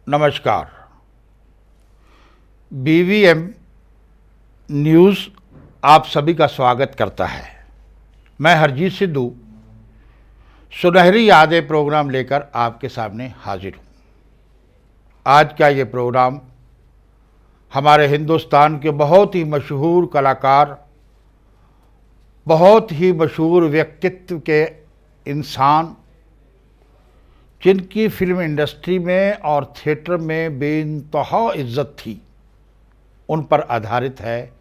नमस्कार। BVM news आप सभी का स्वागत करता है। मैं हरजीत सिद्धू सुनहरी यादें प्रोग्राम लेकर आपके सामने हाजिर हूँ। आज का ये प्रोग्राम हमारे हिंदुस्तान के बहुत ही मशहूर कलाकार, बहुत ही मशहूर व्यक्तित्व के इंसान, जिनकी फिल्म इंडस्ट्री में और थिएटर में बेइंतहा इज्जत थी, उन पर आधारित है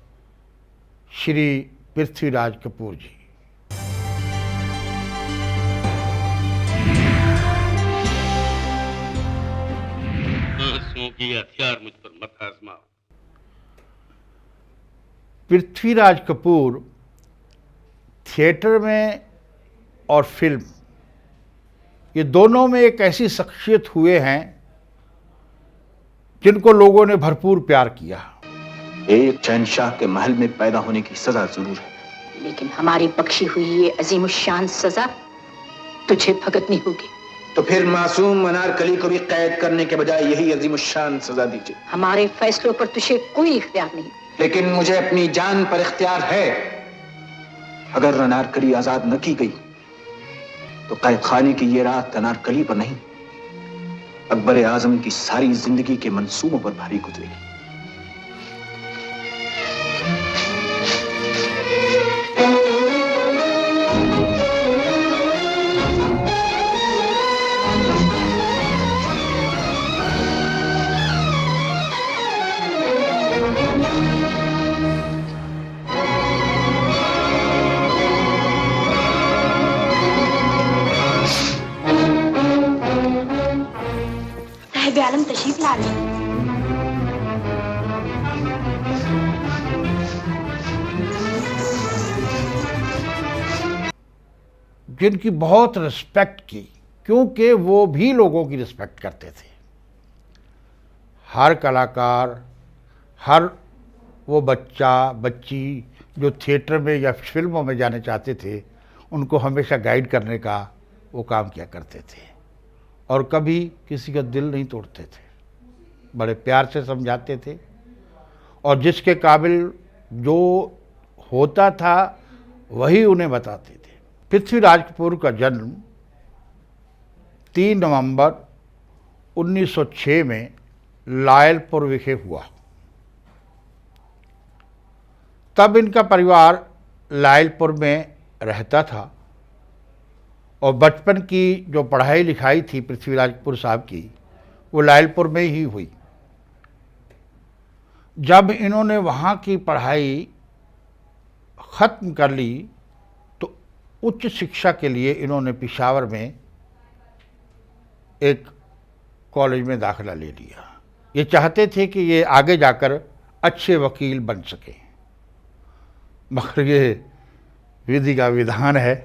श्री पृथ्वीराज कपूर जी। आंसुओं की हथियार मुझ पर मत आजमाओ। पृथ्वीराज कपूर थिएटर में और फिल्म, ये दोनों में एक ऐसी शख्सियत हुए हैं जिनको लोगों ने भरपूर प्यार किया। एक शहंशाह के महल में पैदा होने की सजा जरूर है, लेकिन हमारी बख्शी हुई ये अजीमुशान सजा तुझे भुगतनी होगी। तो फिर मासूम अनारकली को भी कैद करने के बजाय यही अजीमुशान सजा दीजिए। हमारे फैसलों पर तुझे कोई इख्तियार नहीं। लेकिन मुझे अपनी जान पर इख्तियार है। अगर अनारकली आजाद न की गई तो कैद खाने की ये रात अनारकली पर नहीं, अकबर आजम की सारी जिंदगी के मंसूबों पर भारी गुजरेगी। आलम तशरीफ ला रहे। जिनकी बहुत रिस्पेक्ट की, क्योंकि वो भी लोगों की रिस्पेक्ट करते थे। हर कलाकार, हर वो बच्चा बच्ची जो थिएटर में या फिल्मों में जाने चाहते थे, उनको हमेशा गाइड करने का वो काम किया करते थे और कभी किसी का दिल नहीं तोड़ते थे। बड़े प्यार से समझाते थे और जिसके काबिल जो होता था वही उन्हें बताते थे। पृथ्वीराज कपूर का जन्म 3 नवंबर 1906 में लायलपुर विखे हुआ। तब इनका परिवार लायलपुर में रहता था और बचपन की जो पढ़ाई लिखाई थी पृथ्वीराज कपूर साहब की, वो लायलपुर में ही हुई। जब इन्होंने वहाँ की पढ़ाई ख़त्म कर ली तो उच्च शिक्षा के लिए इन्होंने पेशावर में एक कॉलेज में दाखिला ले लिया। ये चाहते थे कि ये आगे जाकर अच्छे वकील बन सकें, मगर ये विधि का विधान है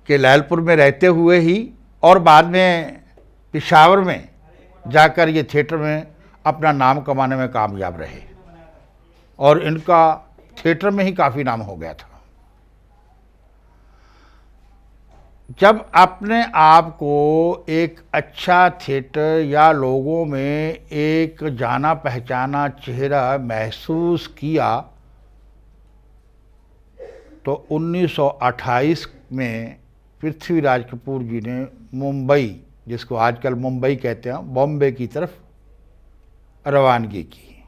कि लायलपुर में रहते हुए ही और बाद में पेशावर में जाकर ये थिएटर में अपना नाम कमाने में कामयाब रहे और इनका थिएटर में ही काफ़ी नाम हो गया था। जब अपने आप को एक अच्छा थिएटर या लोगों में एक जाना पहचाना चेहरा महसूस किया तो 1928 में पृथ्वीराज कपूर जी ने मुंबई, जिसको आजकल मुंबई कहते हैं, बॉम्बे की तरफ रवानगी की।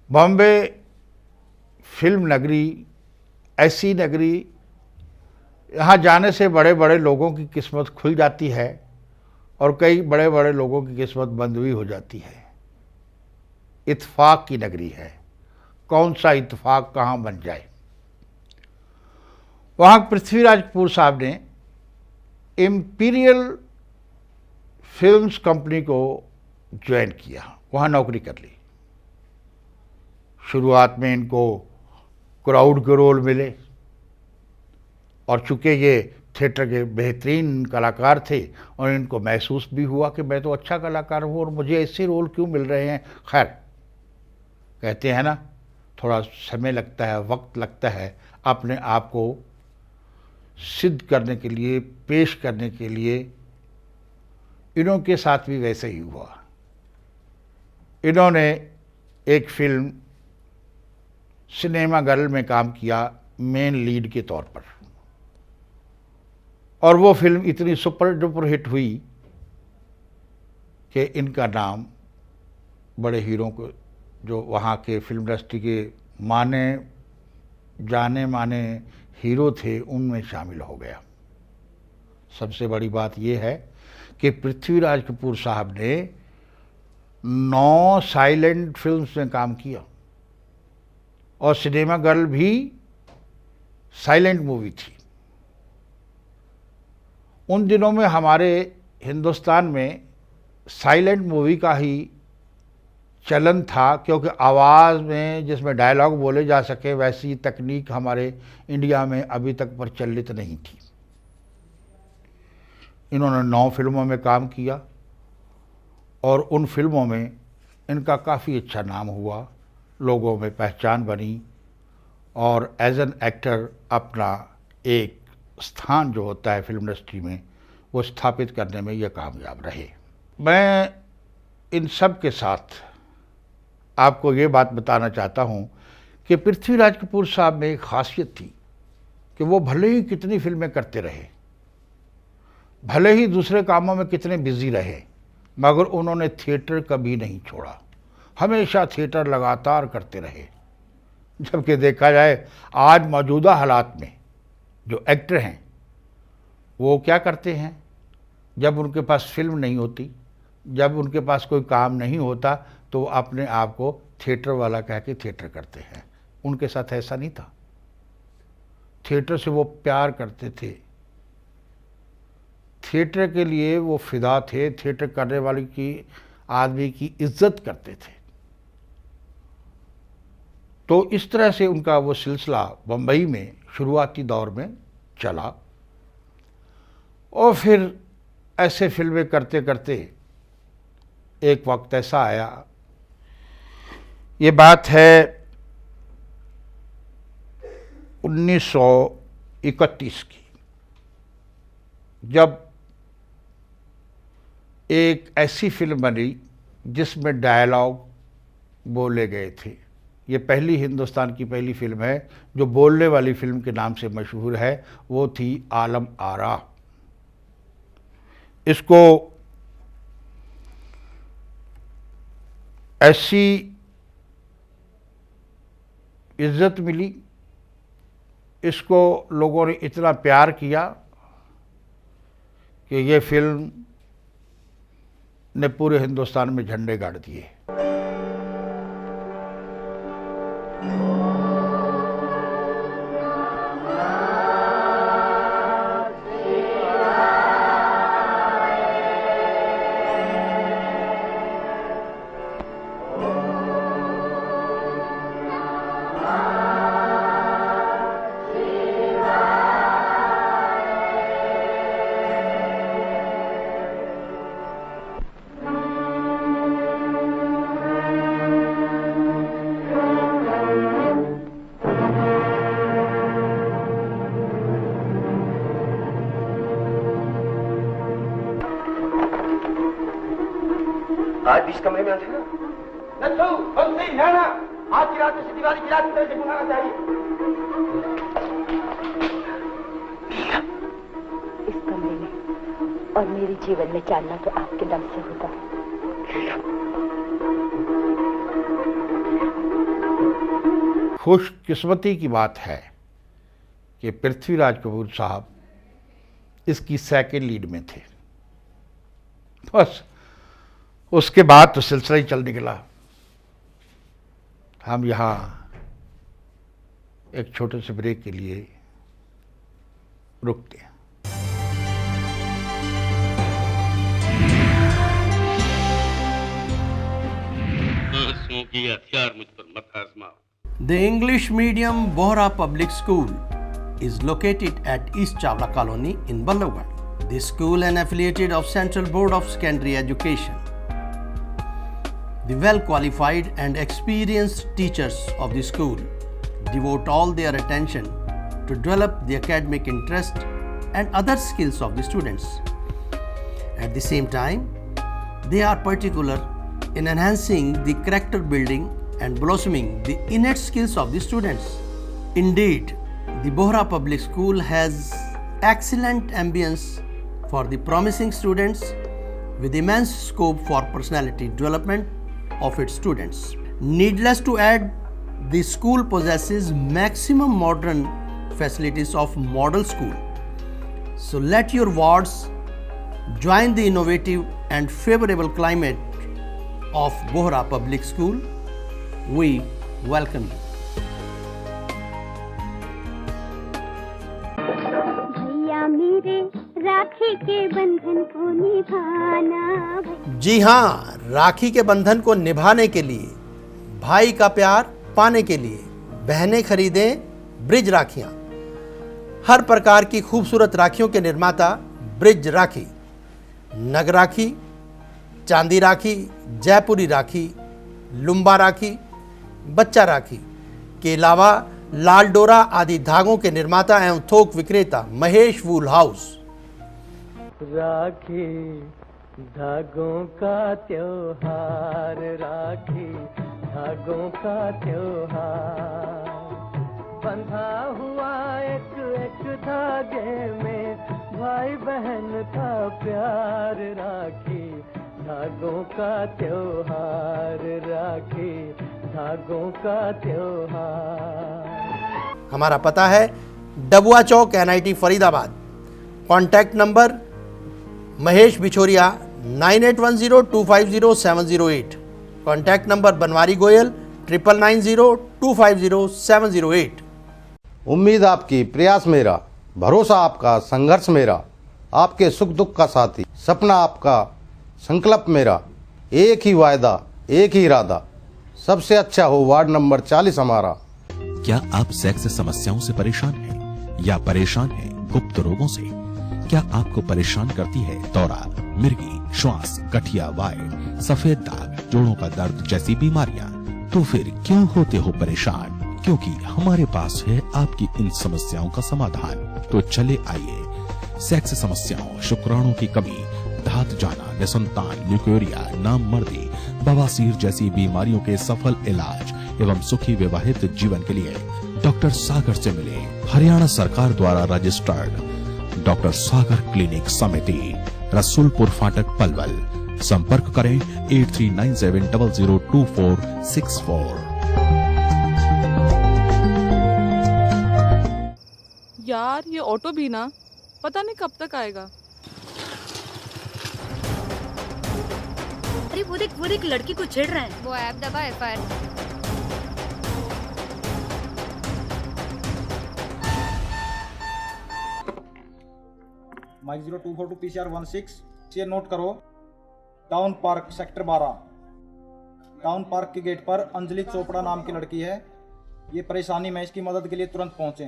बॉम्बे फिल्म नगरी, ऐसी नगरी, यहाँ जाने से बड़े बड़े लोगों की किस्मत खुल जाती है और कई बड़े बड़े लोगों की किस्मत बंद भी हो जाती है। इत्तेफाक की नगरी है, कौन सा इत्तेफाक कहाँ बन जाए। वहाँ पृथ्वीराज कपूर साहब ने इम्पीरियल फिल्म्स कंपनी को ज्वाइन किया, वहाँ नौकरी कर ली। शुरुआत में इनको क्राउड के रोल मिले और चूँकि ये थिएटर के बेहतरीन कलाकार थे और इनको महसूस भी हुआ कि मैं तो अच्छा कलाकार हूँ और मुझे ऐसे रोल क्यों मिल रहे हैं। खैर, कहते हैं ना, थोड़ा समय लगता है, वक्त लगता है अपने आप को सिद्ध करने के लिए, पेश करने के लिए इनके साथ भी वैसे ही हुआ। इन्होंने एक फिल्म सिनेमा गर्ल में काम किया मेन लीड के तौर पर, और वो फिल्म इतनी सुपर डुपर हिट हुई कि इनका नाम बड़े हीरो को, जो वहाँ के फिल्म इंडस्ट्री के माने जाने माने हीरो थे, उनमें शामिल हो गया। सबसे बड़ी बात यह है कि पृथ्वीराज कपूर साहब ने 9 साइलेंट फिल्म्स में काम किया, और सिनेमा गर्ल भी साइलेंट मूवी थी। उन दिनों में हमारे हिंदुस्तान में साइलेंट मूवी का ही चलन था, क्योंकि आवाज़ में जिसमें डायलॉग बोले जा सके वैसी तकनीक हमारे इंडिया में अभी तक प्रचलित नहीं थी। इन्होंने 9 फिल्मों में काम किया, और उन फिल्मों में इनका काफ़ी अच्छा नाम हुआ, लोगों में पहचान बनी, और एज एन एक्टर अपना एक स्थान जो होता है फिल्म इंडस्ट्री में वो स्थापित करने में ये कामयाब रहे। मैं इन सब के साथ आपको ये बात बताना चाहता हूँ कि पृथ्वीराज कपूर साहब में एक खासियत थी कि वो भले ही कितनी फिल्में करते रहे, भले ही दूसरे कामों में कितने बिजी रहे, मगर उन्होंने थिएटर कभी नहीं छोड़ा। हमेशा थिएटर लगातार करते रहे। जबकि देखा जाए आज मौजूदा हालात में जो एक्टर हैं वो क्या करते हैं, जब उनके पास फिल्म नहीं होती, जब उनके पास कोई काम नहीं होता, तो अपने आप को थिएटर वाला कह के थिएटर करते हैं। उनके साथ ऐसा नहीं था। थिएटर से वो प्यार करते थे, थिएटर के लिए वो फिदा थे, थिएटर करने वाले की आदमी की इज्जत करते थे। तो इस तरह से उनका वो सिलसिला बम्बई में शुरुआती दौर में चला, और फिर ऐसे फिल्में करते करते एक वक्त ऐसा आया, ये बात है 1931 की, जब एक ऐसी फिल्म बनी जिसमें डायलॉग बोले गए थे। ये पहली हिंदुस्तान की पहली फिल्म है जो बोलने वाली फिल्म के नाम से मशहूर है, वो थी आलम आरा। इसको ऐसी इज्जत मिली, इसको लोगों ने इतना प्यार किया कि ये फिल्म ने पूरे हिंदुस्तान में झंडे गाड़ दिए। आज भी इस कमरे में अंधेरा। नल्लू, बंद नहीं रहना। आज की रात में दीवारी की रात की तरह से गुनाना चाहिए। इस कमरे में और मेरे जीवन में चालना तो आपके दम से होता है। खुशकिस्मती की बात है कि पृथ्वीराज कपूर साहब इसकी सेकंड लीड में थे। बस उसके बाद तो सिलसिला ही चल निकला। हम यहाँ एक छोटे से ब्रेक के लिए रुकते हैं। आंसुओं की हथियार मुझ पर मत आजमाओ। The English medium Bohra Public School is located at East Chawla Colony in Ballabgarh. The school is affiliated of Central Board of Secondary Education. The well-qualified and experienced teachers of the school devote all their attention to develop the academic interest and other skills of the students. At the same time, they are particular in enhancing the character building and blossoming the innate skills of the students. Indeed, the Bohra Public School has excellent ambience for the promising students with immense scope for personality development of its students. Needless to add, the school possesses maximum modern facilities of model school. So let your wards join the innovative and favorable climate of Bohra Public School. We welcome you. भैया मेरे राखी के बंधन को निभाना। जी हाँ, राखी के बंधन को निभाने के लिए, भाई का प्यार पाने के लिए बहनें खरीदें ब्रिज राखियां। हर प्रकार की खूबसूरत राखियों के निर्माता ब्रिज राखी, नग राखी, चांदी राखी, जयपुरी राखी, लुम्बा राखी, बच्चा राखी के अलावा लाल डोरा आदि धागों के निर्माता एवं थोक विक्रेता महेश वूल हाउस। राखी धागों का त्योहार, राखी धागों का त्योहार, बंधा हुआ एक एक धागे में भाई बहन का प्यार। राखी धागों का त्योहार, राखी धागों का त्योहार। हमारा पता है Dabua Chowk NIT Faridabad. Contact number Mahesh Bichhoria 9810250708। Contact number Banwari Goyal 9990250708। उम्मीद आपकी, प्रयास मेरा, भरोसा आपका, संघर्ष मेरा, आपके सुख दुख का साथी, सपना आपका, संकल्प मेरा, एक ही वायदा, एक ही इरादा, सबसे अच्छा हो वार्ड नंबर 40 हमारा। क्या आप सेक्स समस्याओं से परेशान हैं या परेशान हैं गुप्त रोगों से? क्या आपको परेशान करती है दौरा, मिर्गी, श्वास, गठिया वाय, सफेद दाग, जोड़ों का दर्द जैसी बीमारियां? तो फिर क्यों होते हो परेशान? क्योंकि हमारे पास है आपकी इन समस्याओं का समाधान। तो चले आइए, सेक्स समस्याओं, शुक्राणु की कमी, धात जाना, निसंतान, ल्यूकेरिया, नामर्दी, बवासीर जैसी बीमारियों के सफल इलाज एवं सुखी विवाहित जीवन के लिए डॉक्टर सागर से मिले। हरियाणा सरकार द्वारा रजिस्टर्ड डॉक्टर सागर क्लिनिक समिति, रसूलपुर फाटक पलवल। संपर्क करें 8397002464। यार ये ऑटो भी ना पता नहीं कब तक आएगा। अरे वो देख लड़की को छेड़ रहा है। वो ऐप दबा FIR। माइक 0242 PCR 16 से नोट करो। Town park sector 12, town park के गेट पर अंजलि चोपड़ा नाम की लड़की है। ये परेशानी में, इसकी मदद के लिए तुरंत पहुंचे।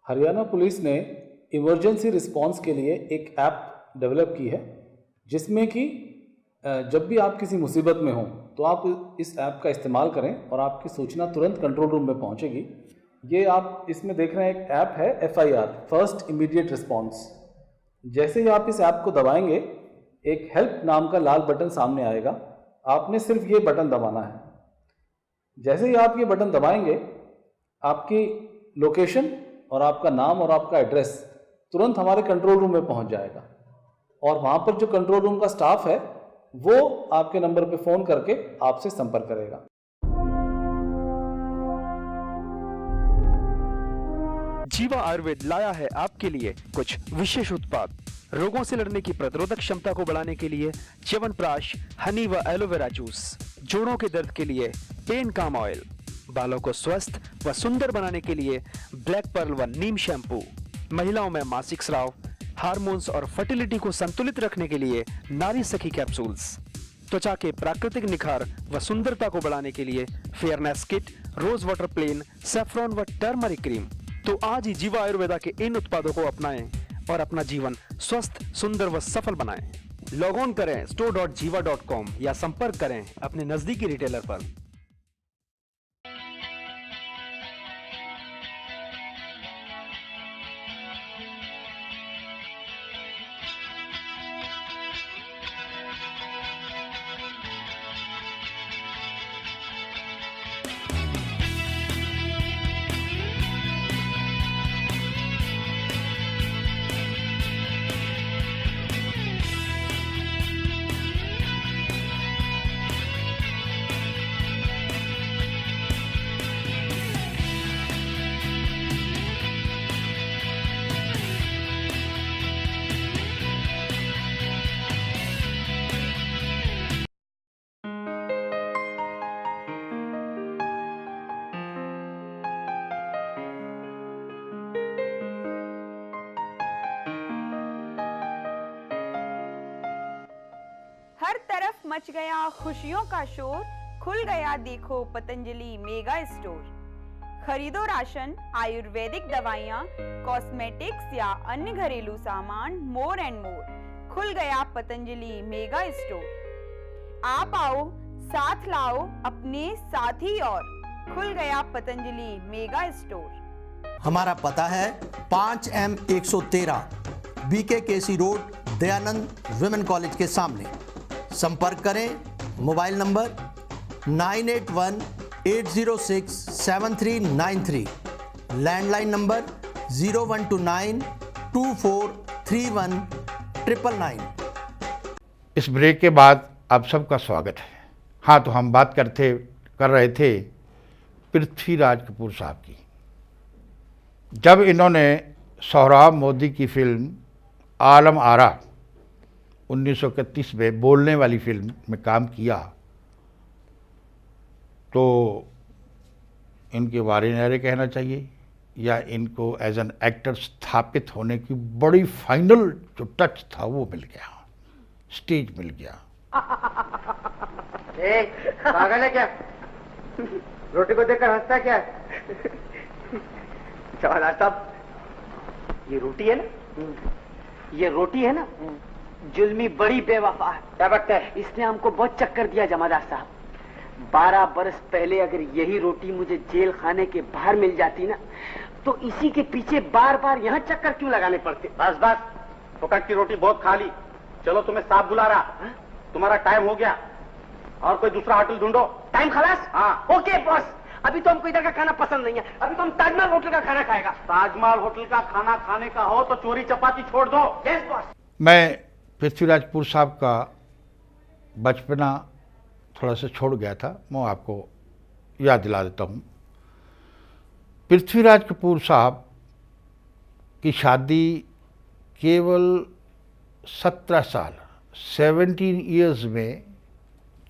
हरियाणा पुलिस ने इमरजेंसी रिस्पांस के लिए एक ऐप डेवलप की है, जिसमें कि जब भी आप किसी मुसीबत में हो तो आप इस ऐप का इस्तेमाल करें और आपकी सूचना तुरंत कंट्रोल रूम में पहुंचेगी। ये आप इसमें देख रहे हैं, एक ऐप है FIR, फर्स्ट इमीडिएट रिस्पांस। जैसे ही आप इस ऐप को दबाएंगे, एक हेल्प नाम का लाल बटन सामने आएगा। आपने सिर्फ ये बटन दबाना है। जैसे ही आप ये बटन दबाएंगे, आपकी लोकेशन और आपका नाम और आपका एड्रेस तुरंत हमारे कंट्रोल रूम में पहुंच जाएगा, और वहाँ पर जो कंट्रोल रूम का स्टाफ है वो आपके नंबर पे फ़ोन करके आपसे संपर्क करेगा। जीवा आयुर्वेद लाया है आपके लिए कुछ विशेष उत्पाद। रोगों से लड़ने की प्रतिरोधक क्षमता को बढ़ाने के लिए च्यवनप्राश, हनी व एलोवेरा जूस, जोड़ों के दर्द के लिए पेन काम ऑयल, बालों को स्वस्थ व सुंदर बनाने के लिए ब्लैक पर्ल व नीम शैम्पू, महिलाओं में मासिक स्राव, हार्मोन्स और फर्टिलिटी को संतुलित रखने के लिए नारी सखी कैप्सूल्स, त्वचा के प्राकृतिक निखार व सुंदरता को बढ़ाने के लिए fairness kit, rose water plain, saffron व टर्मरिक क्रीम। तो आज ही जीवा आयुर्वेदा के इन उत्पादों को अपनाएं और अपना जीवन स्वस्थ, सुंदर व सफल बनाएं। लॉग ऑन करें store.jiva.com या संपर्क करें अपने नजदीकी रिटेलर पर। मच गया खुशियों का शोर, खुल गया देखो पतंजलि मेगा स्टोर। खरीदो राशन, आयुर्वेदिक दवाइयाँ, कॉस्मेटिक्स या अन्य घरेलू सामान, मोर एंड मोर। खुल गया पतंजलि मेगा स्टोर। आप आओ, साथ लाओ अपने साथी और खुल गया पतंजलि मेगा स्टोर। हमारा पता है 5M 113 BKKC road, Dayanand women college के सामने। संपर्क करें, मोबाइल नंबर 9818067393, लैंडलाइन नंबर 0129243199। इस ब्रेक के बाद आप सबका स्वागत है। हाँ, तो हम बात कर रहे थे पृथ्वीराज कपूर साहब की। जब इन्होंने सोहराब मोदी की फिल्म आलम आरा 1931 में बोलने वाली फिल्म में काम किया तो इनके बारे में कहना चाहिए या इनको एज एन एक्टर स्थापित होने की बड़ी फाइनल जो टच था वो मिल गया, स्टेज मिल गया। पागल है क्या? रोटी को देखकर हंसता क्या? जवाहरलाल साहब, ये रोटी है ना, ये रोटी है ना, जुल्मी बड़ी बेवफा है। क्या बात है? इसने हमको बहुत चक्कर दिया जमादार साहब। 12 बरस पहले अगर यही रोटी मुझे जेल खाने के बाहर मिल जाती ना, तो इसी के पीछे बार बार यहाँ चक्कर क्यों लगाने पड़ते? बस बस, फुकट की रोटी बहुत खा ली। चलो, तुम्हें साहब बुला रहा, तुम्हारा टाइम हो गया और कोई दूसरा होटल ढूंढो। टाइम खलास? हाँ। ओके बॉस, अभी तो हमको इधर का खाना पसंद नहीं है, अभी तो हम ताजमहल होटल का खाना खाएगा। ताजमहल होटल का खाना खाने का हो तो चोरी चपाती छोड़ दो। Yes boss. मैं पृथ्वीराज कपूर साहब का बचपना थोड़ा सा छोड़ गया था, मैं आपको याद दिला देता हूँ। पृथ्वीराज कपूर साहब की शादी केवल 17 साल 17 ईयर्स में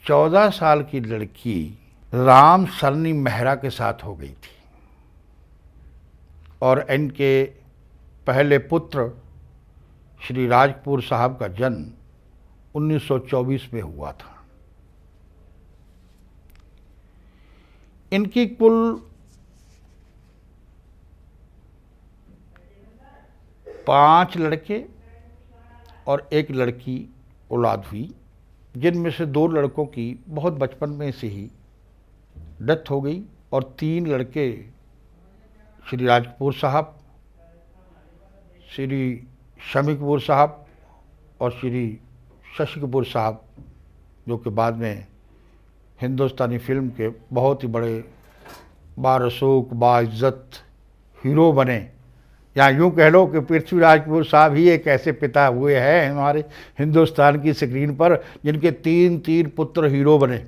14 साल की लड़की राम सरनी मेहरा के साथ हो गई थी और इनके पहले पुत्र श्री राज कपूर साहब का जन्म 1924 में हुआ था। इनकी कुल 5 लड़के और 1 लड़की औलाद हुई, जिनमें से 2 लड़कों की बहुत बचपन में से ही डेथ हो गई और 3 लड़के श्री राज कपूर साहब, श्री शमी कपूर साहब और श्री शशि कपूर साहब, जो कि बाद में हिंदुस्तानी फिल्म के बहुत ही बड़े बारसूख बाइज्जत हीरो बने। या यूँ कह लो कि पृथ्वीराज कपूर साहब ही एक ऐसे पिता हुए हैं हमारे हिंदुस्तान की स्क्रीन पर जिनके 3 पुत्र हीरो बने,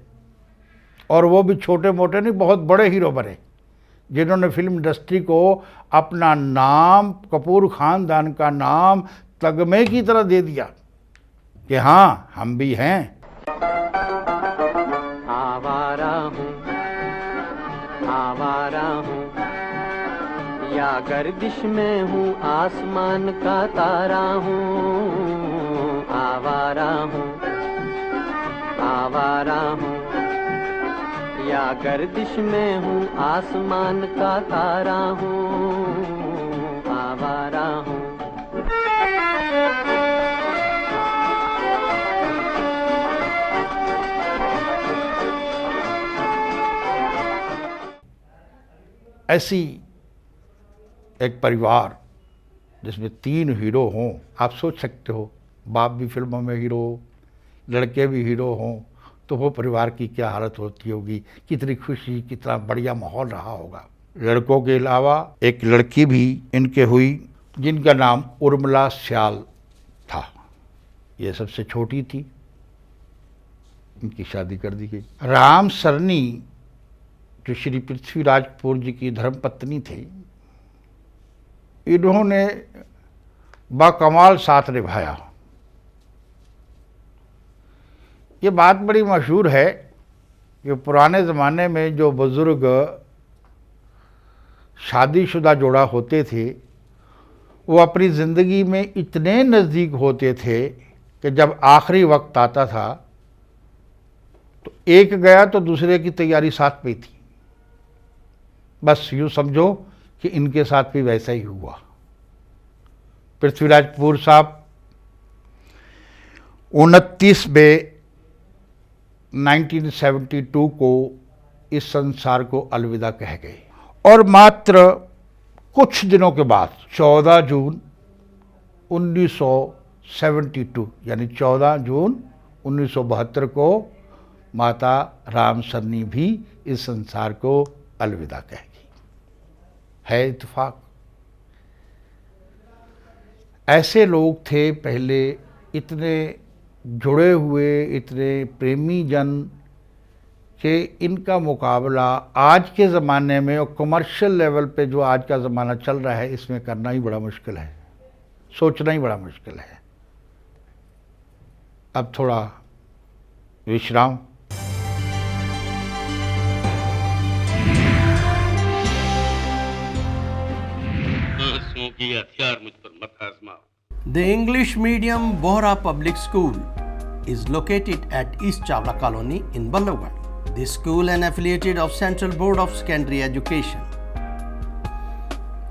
और वो भी छोटे मोटे नहीं, बहुत बड़े हीरो बने, जिन्होंने फिल्म इंडस्ट्री को अपना नाम, कपूर खानदान का नाम तगमे की तरह दे दिया कि हाँ, हम भी हैं। आवारा हूँ या गर्दिश में हूँ, आसमान का तारा हूँ। आवारा हूँ या गर्दिश में हूँ, आसमान का तारा हूँ। आवारा हूँ। ऐसी एक परिवार जिसमें 3 हीरो हों, आप सोच सकते हो, बाप भी फिल्मों में हीरो, लड़के भी हीरो हों, तो वो परिवार की क्या हालत होती होगी, कितनी खुशी, कितना बढ़िया माहौल रहा होगा। लड़कों के अलावा एक लड़की भी इनके हुई जिनका नाम उर्मिला श्याल था। ये सबसे छोटी थी, इनकी शादी कर दी गई। राम सरनी जो श्री पृथ्वीराज कपूर जी की धर्मपत्नी थी, इन्होंने बाकमाल साथ निभाया। ये बात बड़ी मशहूर है कि पुराने ज़माने में जो बुज़ुर्ग शादीशुदा जोड़ा होते थे, वो अपनी ज़िंदगी में इतने नज़दीक होते थे कि जब आखिरी वक्त आता था तो एक गया तो दूसरे की तैयारी साथ में थी। बस यूँ समझो कि इनके साथ भी वैसा ही हुआ। पृथ्वीराज कपूर साहब 29 मई 1972 को इस संसार को अलविदा कह गए और मात्र कुछ दिनों के बाद 14 जून 1972 यानी 14 जून 1972 को माता राम सरनी भी इस संसार को अलविदा कह गई। है इत्तेफाक। ऐसे लोग थे पहले, इतने जुड़े हुए, इतने प्रेमी जन कि इनका मुकाबला आज के ज़माने में और कमर्शियल लेवल पे जो आज का ज़माना चल रहा है इसमें करना ही बड़ा मुश्किल है, सोचना ही बड़ा मुश्किल है। अब थोड़ा विश्राम। आंसुओं की हथियार मुझ पर मत आजमाओ। The English medium Bohra Public School is located at East Chavla Colony in Ballabgarh. This school and affiliated of Central Board of Secondary Education.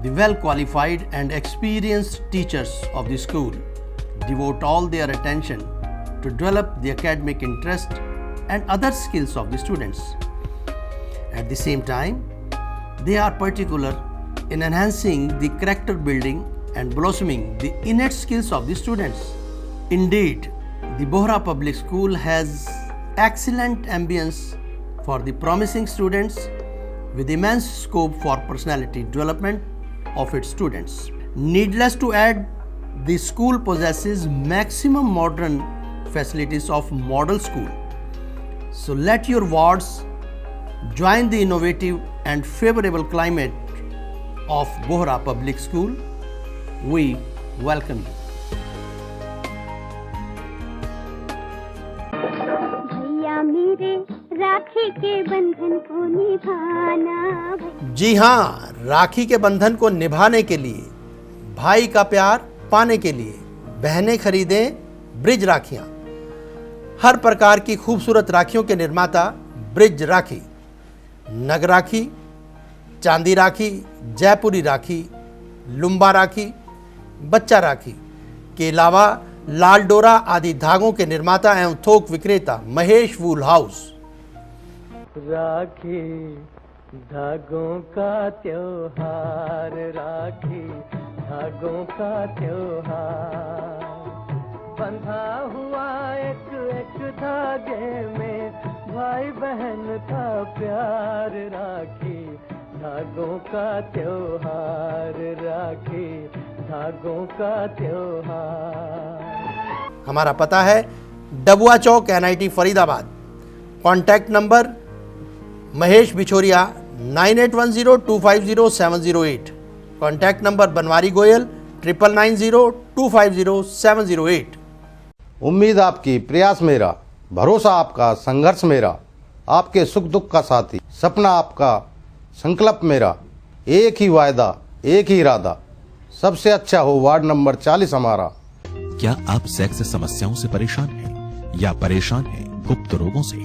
The well-qualified and experienced teachers of the school devote all their attention to develop the academic interest and other skills of the students. At the same time, they are particular in enhancing the character building and blossoming the innate skills of the students. Indeed, the Bohra Public School has excellent ambience for the promising students with immense scope for personality development of its students. Needless to add, the school possesses maximum modern facilities of model school. So let your wards join the innovative and favorable climate of Bohra Public School. We welcome you. भैया मेरे राखी के बंधन को निभाना। जी हाँ, राखी के बंधन को निभाने के लिए, भाई का प्यार पाने के लिए बहनें खरीदें ब्रिज राखियाँ। हर प्रकार की खूबसूरत राखियों के निर्माता ब्रिज राखी, नग राखी, चांदी राखी, जयपुरी राखी, लुम्बा राखी, बच्चा राखी के अलावा लाल डोरा आदि धागों के निर्माता एवं थोक विक्रेता महेश वूल हाउस। राखी धागों का त्योहार, राखी धागों का त्योहार, बंधा हुआ एक एक धागे में भाई बहन का प्यार, राखी धागों का त्योहार, राखी धागों का त्योहार। हमारा पता है Dabua Chowk NIT Faridabad. Contact number Mahesh Bichhoria 9810250708। Contact number Banwari Goyal 9990250708। उम्मीद आपकी, प्रयास मेरा, भरोसा आपका, संघर्ष मेरा, आपके सुख दुख का साथी, सपना आपका, संकल्प मेरा, एक ही वायदा, एक ही इरादा, सबसे अच्छा हो वार्ड नंबर 40 हमारा। क्या आप सेक्स समस्याओं से परेशान हैं या परेशान हैं गुप्त रोगों से?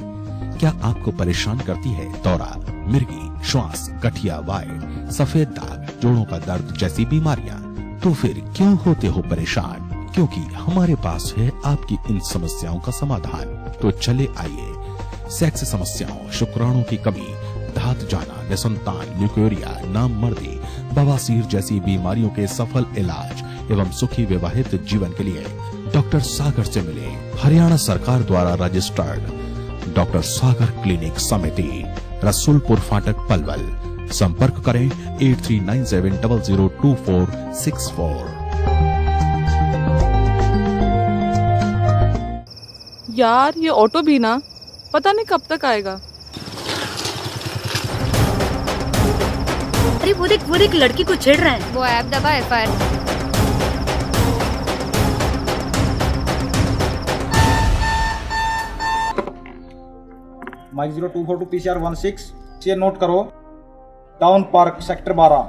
क्या आपको परेशान करती है दौरा, मिर्गी, श्वास, गठिया, वाय, सफेद दाग, जोड़ों का दर्द जैसी बीमारियां? तो फिर क्यों होते हो परेशान? क्योंकि हमारे पास है आपकी इन समस्याओं का समाधान। तो चले आइए, सेक्स समस्याओं, शुक्राणु की कमी, धात जाना, निसंतान, ल्यूकेरिया, नामर्दी, बवासीर जैसी बीमारियों के सफल इलाज एवं सुखी विवाहित जीवन के लिए डॉक्टर सागर से मिले। हरियाणा सरकार द्वारा रजिस्टर्ड डॉक्टर सागर क्लिनिक समिति, रसूलपुर फाटक पलवल। संपर्क करें 8397002464। यार ये ऑटो भी ना पता नहीं कब तक आएगा। अरे वो देख लड़की को छेड़ रहा है। वो ऐप दबा FIR। माइक 0242 PCR 16 ये नोट करो। Town park sector 12,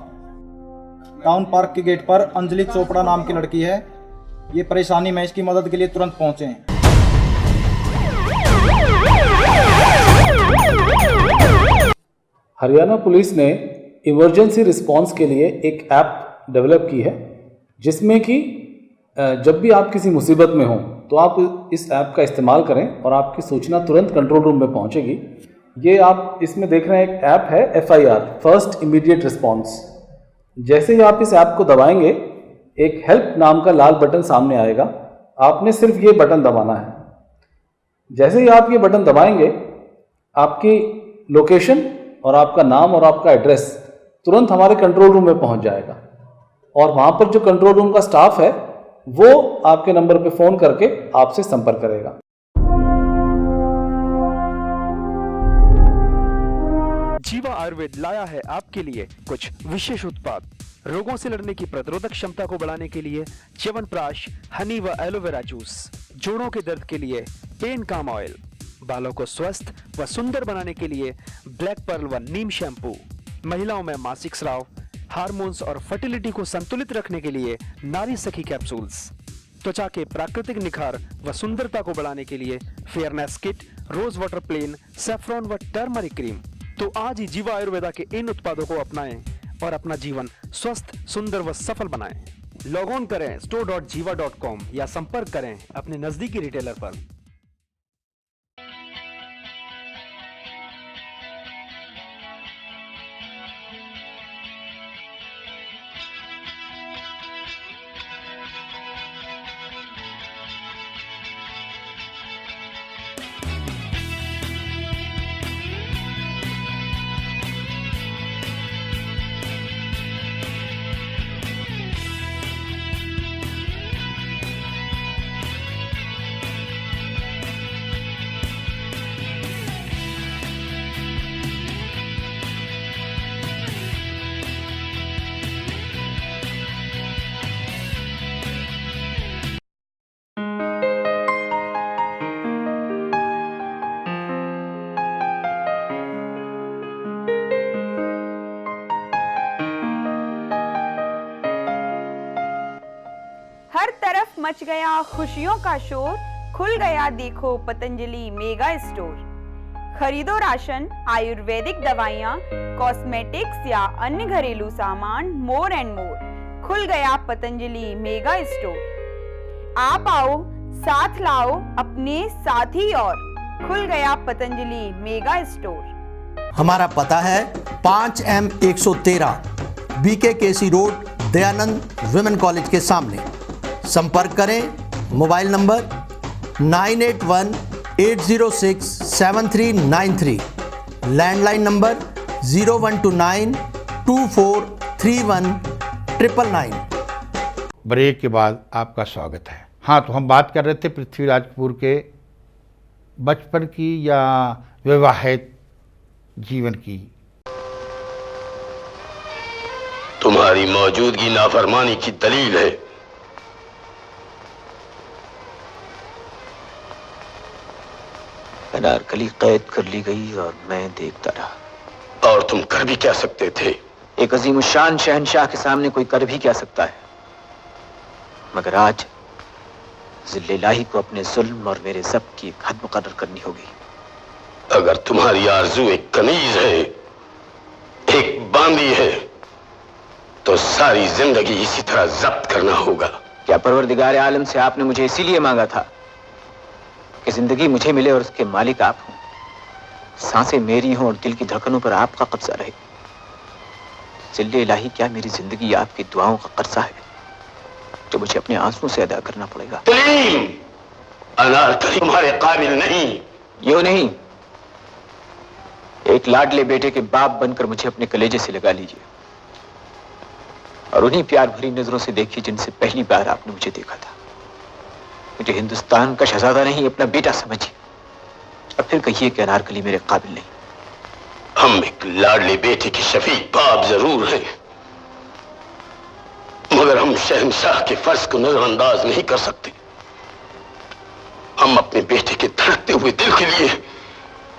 town park के गेट पर अंजलि चोपड़ा नाम की लड़की है। ये परेशानी में इसकी मदद के लिए तुरंत पहुंचे। हरियाणा पुलिस ने इमरजेंसी रिस्पांस के लिए एक ऐप डेवलप की है, जिसमें कि जब भी आप किसी मुसीबत में हो तो आप इस ऐप का इस्तेमाल करें और आपकी सूचना तुरंत कंट्रोल रूम में पहुंचेगी। ये आप इसमें देख रहे हैं, एक ऐप है FIR, फर्स्ट इमीडिएट रिस्पांस। जैसे ही आप इस ऐप को दबाएंगे, एक हेल्प नाम का लाल बटन सामने आएगा। आपने सिर्फ ये बटन दबाना है। जैसे ही आप ये बटन दबाएंगे, आपकी लोकेशन और आपका नाम और आपका एड्रेस तुरंत हमारे कंट्रोल रूम में पहुंच जाएगा और वहां पर जो कंट्रोल रूम का स्टाफ है वो आपके नंबर पे फोन करके आपसे संपर्क करेगा। जीवा आयुर्वेद लाया है आपके लिए कुछ विशेष उत्पाद। रोगों से लड़ने की प्रतिरोधक क्षमता को बढ़ाने के लिए च्यवनप्राश, हनी व एलोवेरा जूस, जोड़ों के दर्द के लिए पेन काम ऑयल, बालों को स्वस्थ व सुंदर बनाने के लिए ब्लैक पर्ल व नीम शैम्पू, महिलाओं में मासिक स्राव, हार्मोन्स और फर्टिलिटी को संतुलित रखने के लिए नारी सखी कैप्सूल्स, त्वचा के प्राकृतिक निखार व सुंदरता को बढ़ाने के लिए fairness kit, rose water plain, saffron व टर्मरिक क्रीम। तो आज ही जीवा आयुर्वेदा के इन उत्पादों को अपनाएं और अपना जीवन स्वस्थ, सुंदर व सफल बनाएं। लॉग ऑन करें store.jiva.com या संपर्क करें अपने नजदीकी रिटेलर पर। हर तरफ मच गया खुशियों का शोर, खुल गया देखो पतंजलि मेगा स्टोर। खरीदो राशन, आयुर्वेदिक दवाइयाँ, कॉस्मेटिक्स या अन्य घरेलू सामान, मोर एंड मोर। खुल गया पतंजलि मेगा स्टोर। आप आओ, साथ लाओ अपने साथी और खुल गया पतंजलि मेगा स्टोर। हमारा पता है 5M113 BKKC road, Dayanand women college के सामने। संपर्क करें mobile number 9818067393, landline number 0129243199। Break के बाद आपका स्वागत है। हाँ, तो हम बात कर रहे थे पृथ्वीराज कपूर के बचपन की या विवाहित जीवन की। तुम्हारी मौजूदगी नाफरमानी की दलील है। अनारकली कैद कर ली गई और मैं देखता रहा। और तुम कर भी क्या सकते थे? एक अजीमुशान शहंशाह के सामने कोई कर भी क्या सकता है, मगर आज जिल्ले इलाही को अपने जुल्म और मेरे ज़ब्त की एक हद मुकर्रर करनी होगी। अगर तुम्हारी आरज़ू एक कनीज है, एक बांदी है, तो सारी जिंदगी इसी तरह जब्त करना होगा। क्या परवरदिगार आलम से आपने मुझे इसीलिए मांगा था कि जिंदगी मुझे मिले और उसके मालिक आप हों, सांसें मेरी हों और दिल की धड़कनों पर आपका कब्जा रहे। जिल्ले इलाही, क्या मेरी जिंदगी आपकी दुआओं का कर्जा है जो मुझे अपने आंसुओं से अदा करना पड़ेगा? अनारकली तुम्हारे काबिल नहीं। यूं नहीं, एक लाडले बेटे के बाप बनकर मुझे अपने कलेजे से लगा लीजिए और उन्हीं प्यार भरी नजरों से देखिए जिनसे पहली बार आपने मुझे देखा था। मुझे हिंदुस्तान का शहजादा नहीं, अपना बेटा समझिए और फिर कहिए कि अनारकली मेरे काबिल नहीं। हम एक लाडले बेटे के शफीक बाप जरूर हैं, मगर हम शहंशाह के फर्ज को नजरअंदाज नहीं कर सकते। हम अपने बेटे के धड़कते हुए दिल के लिए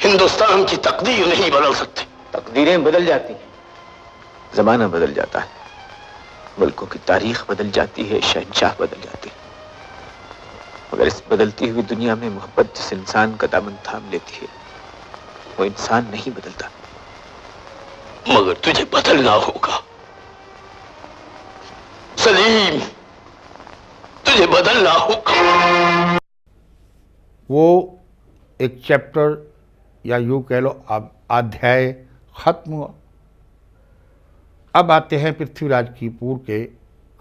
हिंदुस्तान की तकदीर नहीं बदल सकते। तकदीरें बदल जाती हैं, जमाना बदल जाता है, मुल्कों की तारीख बदल जाती है, शहंशाह बदल जाते हैं, मगर इस बदलती हुई दुनिया में मोहब्बत जिस इंसान का दामन थाम लेती है वो इंसान नहीं बदलता। मगर तुझे बदलना होगा सलीम, तुझे बदलना होगा। वो एक चैप्टर या यूं कह लो अध्याय खत्म हुआ। अब आते हैं पृथ्वीराज कपूर के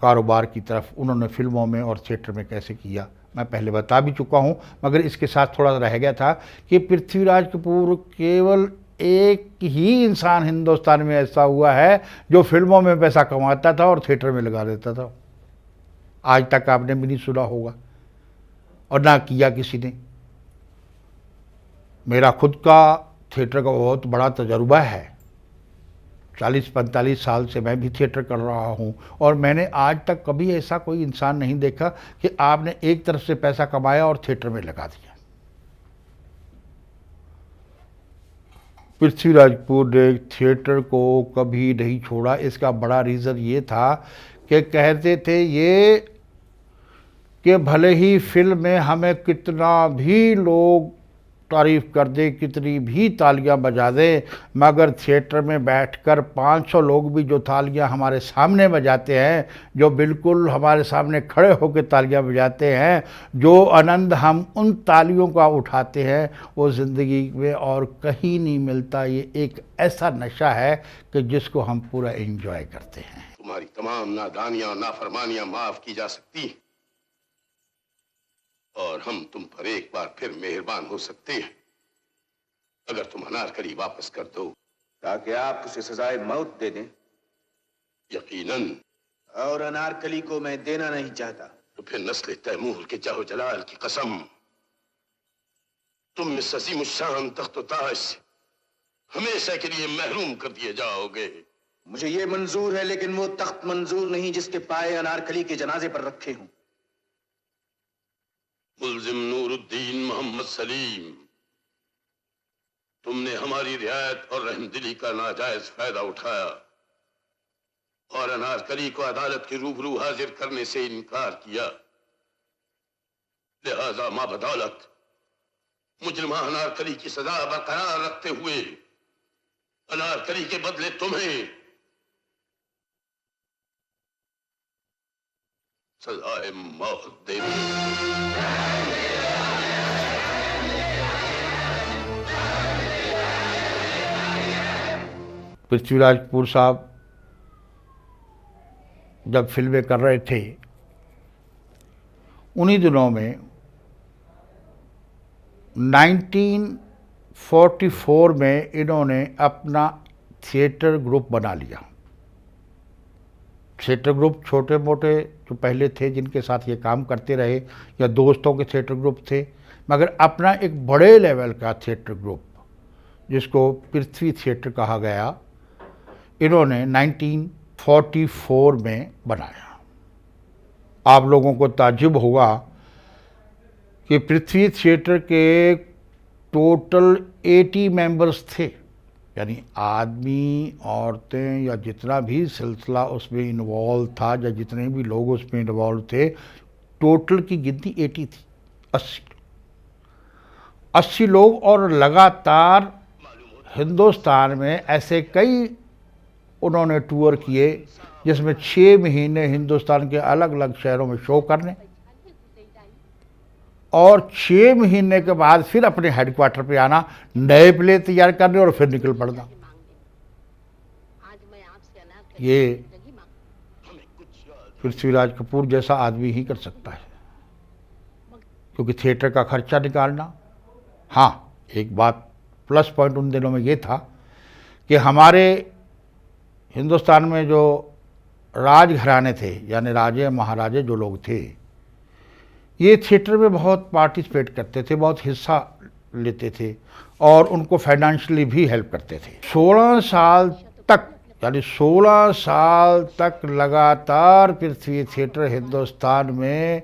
कारोबार की तरफ। उन्होंने फिल्मों में और थिएटर में कैसे किया मैं पहले बता भी चुका हूं, मगर इसके साथ थोड़ा रह गया था कि पृथ्वीराज कपूर केवल एक ही इंसान हिंदुस्तान में ऐसा हुआ है जो फिल्मों में पैसा कमाता था और थिएटर में लगा देता था। आज तक आपने भी नहीं सुना होगा और ना किया किसी ने। मेरा खुद का थिएटर का बहुत बड़ा तजुर्बा है। 40-45 साल से मैं भी थिएटर कर रहा हूँ और मैंने आज तक कभी ऐसा कोई इंसान नहीं देखा कि आपने एक तरफ से पैसा कमाया और थिएटर में लगा दिया। पृथ्वीराज कपूर ने थिएटर को कभी नहीं छोड़ा। इसका बड़ा रीज़न ये था कि कहते थे ये कि भले ही फिल्म में हमें कितना भी लोग तारीफ़ कर दे, कितनी भी तालियां बजा दें, मगर थिएटर में बैठकर 500 लोग भी जो तालियां हमारे सामने बजाते हैं, जो बिल्कुल हमारे सामने खड़े होकर तालियां बजाते हैं, जो आनंद हम उन तालियों का उठाते हैं, वो ज़िंदगी में और कहीं नहीं मिलता। ये एक ऐसा नशा है कि जिसको हम पूरा एंजॉय करते हैं। तुम्हारी तमाम नादानियां, नाफरमानियां माफ की जा सकती हैं और हम तुम पर एक बार फिर मेहरबान हो सकते हैं अगर तुम अनारकली वापस कर दो, ताकि आप उसे सजाए मौत दे दें। यकीनन। और अनारकली को मैं देना नहीं चाहता। तो फिर नस्ल तैमूर के जाहो जलाल की कसम, तुम इस अजीम शान तख्त ताज से हमेशा के लिए महरूम कर दिए जाओगे। मुझे ये मंजूर है, लेकिन वो तख्त मंजूर नहीं जिसके पाए अनारकली के जनाजे पर रखे हूं। मुल्जिम नूरुद्दीन मोहम्मद सलीम, तुमने हमारी रियायत और रहमदिली का नाजायज फायदा उठाया और अनारकली को अदालत के रूबरू हाजिर करने से इनकार किया। लिहाजा मां बदौलत मुजरिमा अनारकली की सजा बरकरार रखते हुए अनारकली के बदले तुम्हें सजाए मौत देनी। पृथ्वीराज कपूर साहब जब फिल्में कर रहे थे, उन्हीं दिनों में 1944 में इन्होंने अपना थिएटर ग्रुप बना लिया। थिएटर ग्रुप छोटे मोटे जो पहले थे जिनके साथ ये काम करते रहे या दोस्तों के थिएटर ग्रुप थे, मगर अपना एक बड़े लेवल का थिएटर ग्रुप जिसको पृथ्वी थिएटर कहा गया, इन्होंने 1944 में बनाया। आप लोगों को ताज्जुब होगा कि पृथ्वी थिएटर के टोटल 80 मेंबर्स थे, यानी आदमी, औरतें या जितना भी सिलसिला उसमें इन्वॉल्व था या जितने भी लोग उसमें इन्वॉल्व थे, टोटल की गिनती 80 थी। 80 लोग। और लगातार हिंदुस्तान में ऐसे कई उन्होंने टूर किए जिसमें 6 महीने हिंदुस्तान के अलग अलग शहरों में शो करने और 6 महीने के बाद फिर अपने हेडक्वार्टर पे आना, नए प्ले तैयार करने और फिर निकल पड़ना। ये पृथ्वीराज कपूर जैसा आदमी ही कर सकता है, क्योंकि थिएटर का खर्चा निकालना। हाँ, एक बात प्लस पॉइंट उन दिनों में ये था कि हमारे हिंदुस्तान में जो राजघराने थे, यानी राजे महाराजे जो लोग थे, ये थिएटर में बहुत पार्टिसिपेट करते थे, बहुत हिस्सा लेते थे और उनको फाइनेंशियली भी हेल्प करते थे। 16 साल तक, यानी 16 साल तक लगातार पृथ्वी थिएटर हिंदुस्तान में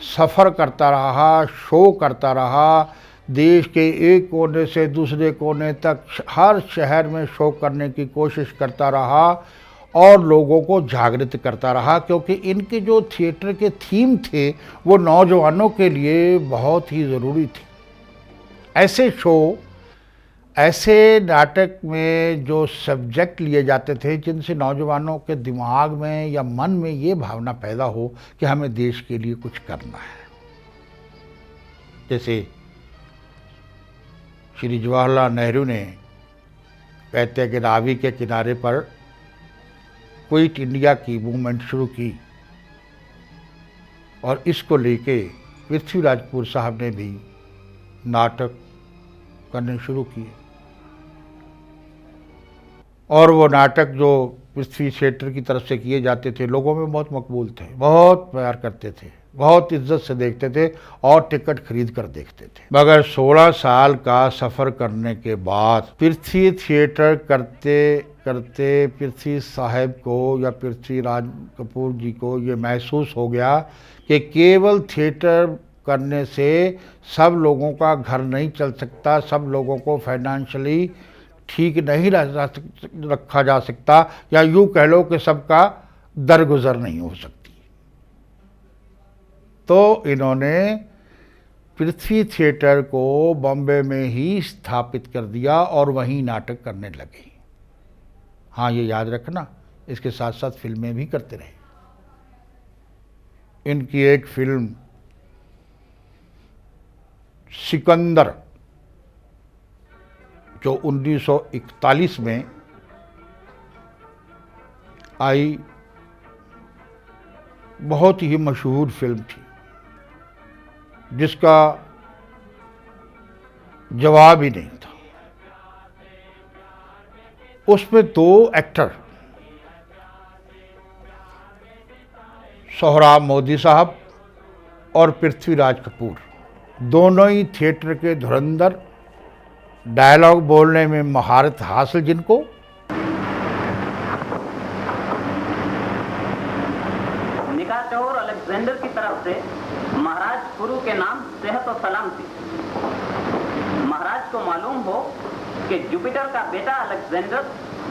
सफ़र करता रहा, शो करता रहा। देश के एक कोने से दूसरे कोने तक हर शहर में शो करने की कोशिश करता रहा और लोगों को जागृत करता रहा, क्योंकि इनके जो थिएटर के थीम थे वो नौजवानों के लिए बहुत ही ज़रूरी थे। ऐसे शो, ऐसे नाटक में जो सब्जेक्ट लिए जाते थे जिनसे नौजवानों के दिमाग में या मन में ये भावना पैदा हो कि हमें देश के लिए कुछ करना है। जैसे श्री जवाहरलाल नेहरू ने कहते हैं कि रावी के किनारे पर क्विट इंडिया की मूवमेंट शुरू की और इसको लेके पृथ्वीराज कपूर साहब ने भी नाटक करने शुरू किए और वो नाटक जो पृथ्वी थिएटर की तरफ से किए जाते थे लोगों में बहुत मकबूल थे, बहुत प्यार करते थे, बहुत इज्जत से देखते थे और टिकट खरीद कर देखते थे। मगर 16 साल का सफ़र करने के बाद पृथ्वी थिएटर करते करते पृथ्वी साहब को या पृथ्वीराज कपूर जी को ये महसूस हो गया कि केवल थिएटर करने से सब लोगों का घर नहीं चल सकता, सब लोगों को फाइनेंशियली ठीक नहीं रखा जा सकता, या यूँ कह लो कि सबका दरगुजर नहीं हो सकती। तो इन्होंने पृथ्वी थिएटर को बॉम्बे में ही स्थापित कर दिया और वहीं नाटक करने लगे। हाँ, ये याद रखना, इसके साथ साथ फिल्में भी करते रहे। इनकी एक फिल्म सिकंदर जो 1941 में आई, बहुत ही मशहूर फिल्म थी जिसका जवाब ही नहीं था। उसमें 2 एक्टर सोहराब मोदी साहब और पृथ्वीराज कपूर, दोनों ही थिएटर के धुरंधर, डायलॉग बोलने में महारत हासिल जिनको। निकाटोर अलेक्जेंडर की तरफ से महाराज पुरु के नाम सेहत और सलाम थी। महाराज को मालूम हो कि जुपिटर का बेटा अलेक्जेंडर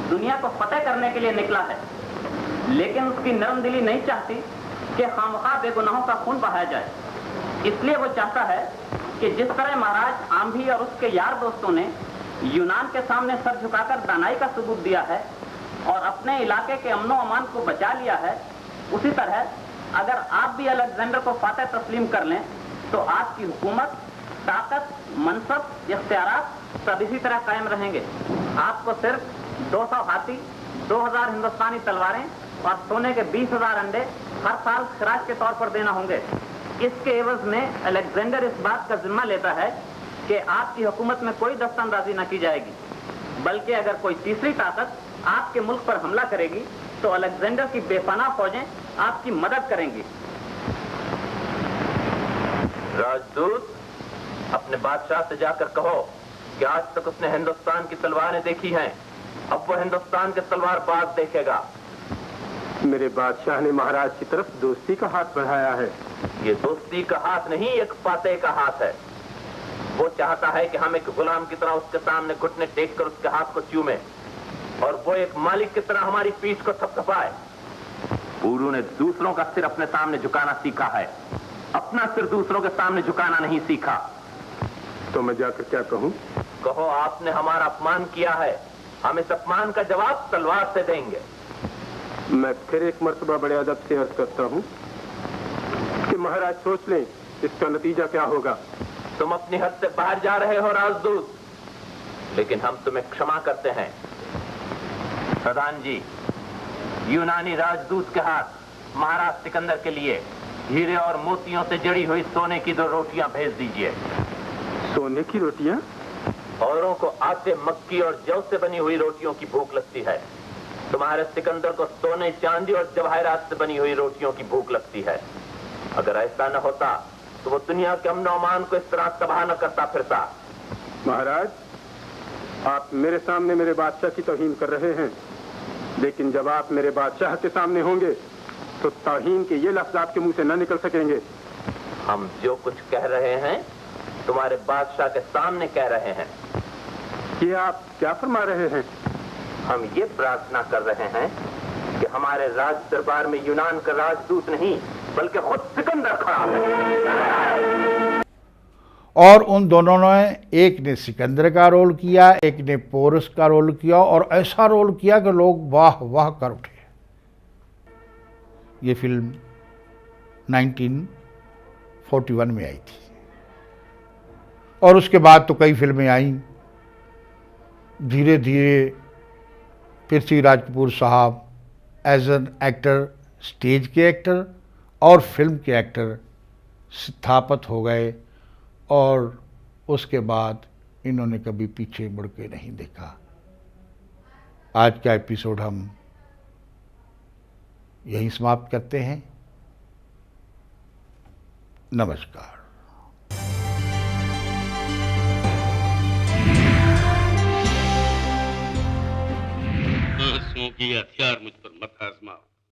दुनिया को फतेह करने के लिए निकला है, लेकिन उसकी नरम दिली नहीं चाहती कि खामखा बेगुनाहों का खून बहाया जाए। इसलिए वो चाहता है कि जिस तरह महाराज आम्भी और उसके यार दोस्तों ने यूनान के सामने सर झुकाकर दानाई का सबूत दिया है और अपने इलाके के अमनो अमान को बचा लिया है, उसी तरह अगर आप भी अलेक्जेंडर को फातेह तस्लीम कर लें तो आपकी हुकूमत, ताकत, मनसब, इख्तियारात सब इसी तरह कायम रहेंगे। आपको सिर्फ 200 हाथी, 2000 हिंदुस्तानी तलवारें और सोने के 20,000 अंडे हर साल खराज के तौर पर देना होंगे। इसके एवज में अलेक्जेंडर इस बात का जिम्मा लेता है कि आपकी हुकूमत में कोई दस्तंदाजी न की जाएगी, बल्कि अगर कोई तीसरी ताकत आपके मुल्क पर हमला करेगी तो अलेक्जेंडर की बेपनाह फौजें आपकी मदद करेंगी। राजदूत, अपने बादशाह से जाकर कहो कि आज तक उसने हिंदुस्तान की तलवारें देखी हैं, अब वो हिंदुस्तान के तलवारबाज देखेगा। मेरे बादशाह ने महाराज की तरफ दोस्ती का हाथ बढ़ाया है। ये दोस्ती का हाथ नहीं, एक फातेह का हाथ है। वो चाहता है कि हम एक गुलाम की तरह उसके सामने घुटने टेक कर उसके हाथ को चूमे और वो एक मालिक की तरह हमारी पीठ को थपथपाए। पुरु ने दूसरों का सिर अपने सामने झुकाना सीखा है, अपना सिर दूसरों के सामने झुकाना नहीं सीखा। तो मैं जाकर क्या कहूं? कहो आपने हमारा अपमान किया है, हम इस अपमान का जवाब तलवार से देंगे। मैं फिर एक मर्तबा बड़े अदब से अर्ज करता हूं कि महाराज सोच लें इसका नतीजा क्या होगा। तुम अपनी हद से बाहर जा रहे हो राजदूत, लेकिन हम तुम्हें क्षमा करते हैं। प्रधान जी, यूनानी राजदूत के हाथ महाराज सिकंदर के लिए हीरे और मोतियों से जड़ी हुई सोने की 2 रोटियां भेज दीजिए। सोने की रोटियां? औरों को आटे, मक्की और जौ से बनी हुई रोटियों की भूख लगती है, तुम्हारे सिकंदर को सोने, चांदी और जवाहरात से बनी हुई रोटियों की भूख लगती है। अगर ऐसा न होता तो वो दुनिया के अमन अमान को इस तरह तबाह न करता फिरता। महाराज, आप मेरे सामने मेरे बादशाह की तौहीन कर रहे हैं, लेकिन जब आप मेरे बादशाह के सामने होंगे तो तौहीन के ये लफ्ज आपके मुंह से न निकल सकेंगे। हम जो कुछ कह रहे हैं तुम्हारे बादशाह के सामने कह रहे हैं। ये आप क्या फरमा रहे हैं? हम ये प्रार्थना कर रहे हैं कि हमारे राज दरबार में यूनान का राजदूत नहीं बल्कि खुद सिकंदर खड़ा है। और उन दोनों ने, एक ने सिकंदर का रोल किया, एक ने पोरस का रोल किया, और ऐसा रोल किया कि लोग वाह वाह कर उठे। ये फिल्म 1941 में आई थी, और उसके बाद तो कई फिल्में आईं। धीरे धीरे पृथ्वीराज कपूर साहब एज एन एक्टर, स्टेज के एक्टर और फिल्म के एक्टर स्थापित हो गए, और उसके बाद इन्होंने कभी पीछे मुड़ के नहीं देखा। आज का एपिसोड हम यहीं समाप्त करते हैं। नमस्कार। आंसुओं की हथियार मुझ पर मत आजमाओ।